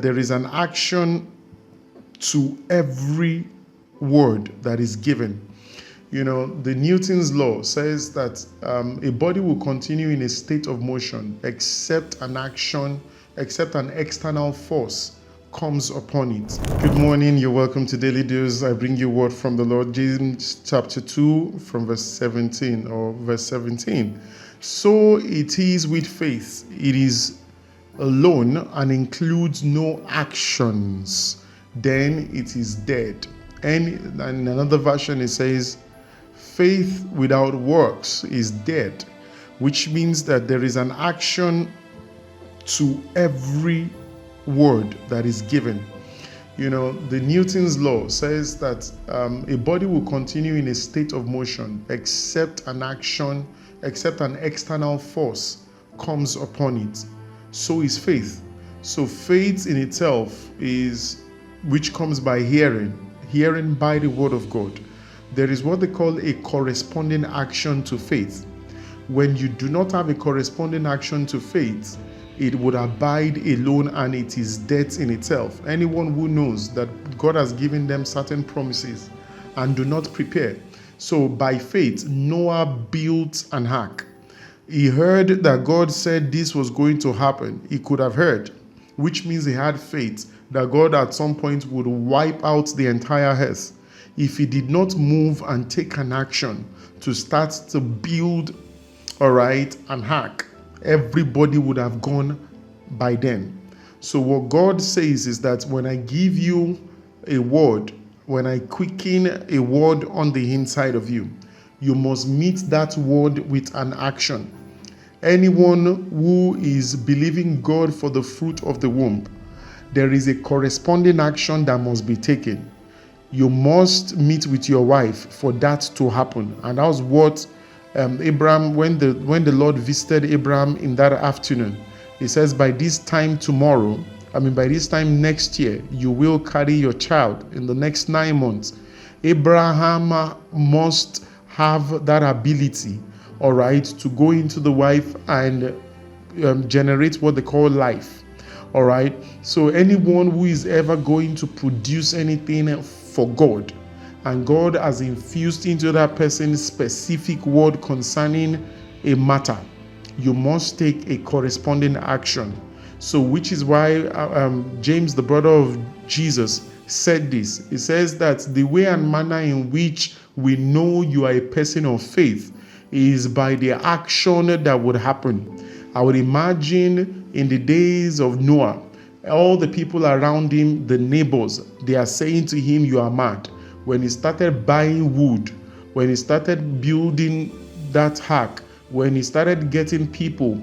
there is an action to every word that is given. The Newton's law says that a body will continue in a state of motion except an external force comes upon it. Good morning, you're welcome to Daily Dose. I bring you word from the Lord. James chapter 2 from verse 17 or verse 17. So it is with faith. It is alone and includes no actions. Then it is dead. And in another version it says, faith without works is dead, which means that there is an action to every word that is given. The Newton's law says that a body will continue in a state of motion except an external force comes upon it. So is faith. So faith in itself is, which comes by hearing by the word of God. There is what they call a corresponding action to faith. When you do not have a corresponding action to faith, it would abide alone and it is death in itself. Anyone who knows that God has given them certain promises and do not prepare. So by faith, Noah built an ark. He heard that God said this was going to happen. He could have heard, which means he had faith that God at some point would wipe out the entire earth. If he did not move and take an action to start to build, an ark, everybody would have gone by then. So what God says is that when I give you a word, when I quicken a word on the inside of you, you must meet that word with an action. Anyone who is believing God for the fruit of the womb, there is a corresponding action that must be taken. You must meet with your wife for that to happen. And that was what Abraham, when the Lord visited Abraham in that afternoon, he says, by this time next year, you will carry your child in the next 9 months. Abraham must have that ability, to go into the wife and generate what they call life. So anyone who is ever going to produce anything for God, and God has infused into that person's specific word concerning a matter, you must take a corresponding action. So which is why James, the brother of Jesus, said this. He says that the way and manner in which we know you are a person of faith is by the action that would happen. I would imagine in the days of Noah, all the people around him, the neighbors, they are saying to him, you are mad. When he started buying wood, when he started building that ark, when he started getting people,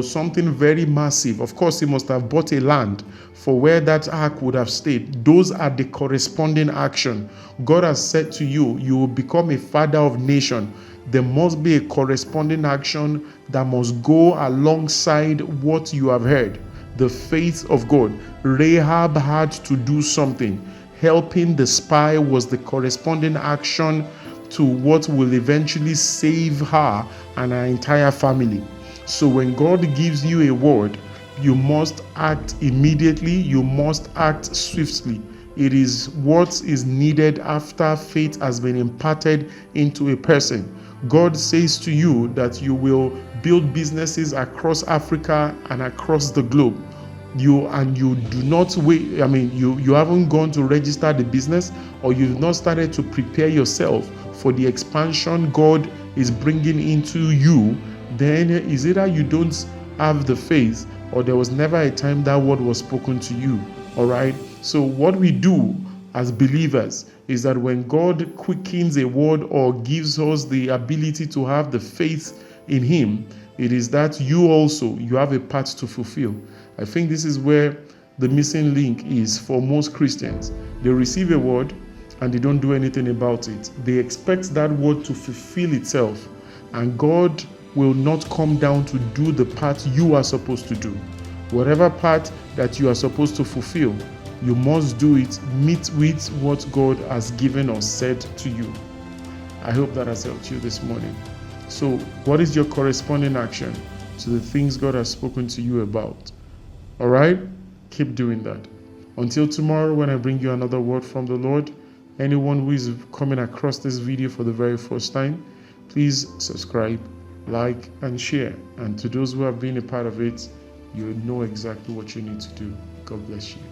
something very massive. Of course, he must have bought a land for where that ark would have stayed. Those are the corresponding action. God has said to you, you will become a father of nation. There must be a corresponding action that must go alongside what you have heard. The faith of God. Rahab had to do something. Helping the spy was the corresponding action to what will eventually save her and her entire family. So when God gives you a word, you must act immediately. You must act swiftly. It is what is needed after faith has been imparted into a person. God says to you that you will build businesses across Africa and across the globe. You do not wait. You haven't gone to register the business, or you've not started to prepare yourself for the expansion God is bringing into you. Then is either you don't have the faith, or there was never a time that word was spoken to you. So what we do as believers is that when God quickens a word or gives us the ability to have the faith in Him, it is that you have a part to fulfill. I think this is where the missing link is for most Christians. They receive a word and they don't do anything about it. They expect that word to fulfill itself, and God will not come down to do the part you are supposed to do. Whatever part that you are supposed to fulfill, you must do it. Meet with what God has given or said to you. I hope that has helped you this morning. So, what is your corresponding action to the things God has spoken to you about? All right? Keep doing that. Until tomorrow, when I bring you another word from the Lord, anyone who is coming across this video for the very first time, please subscribe, like, and share. And to those who have been a part of it, you know exactly what you need to do. God bless you.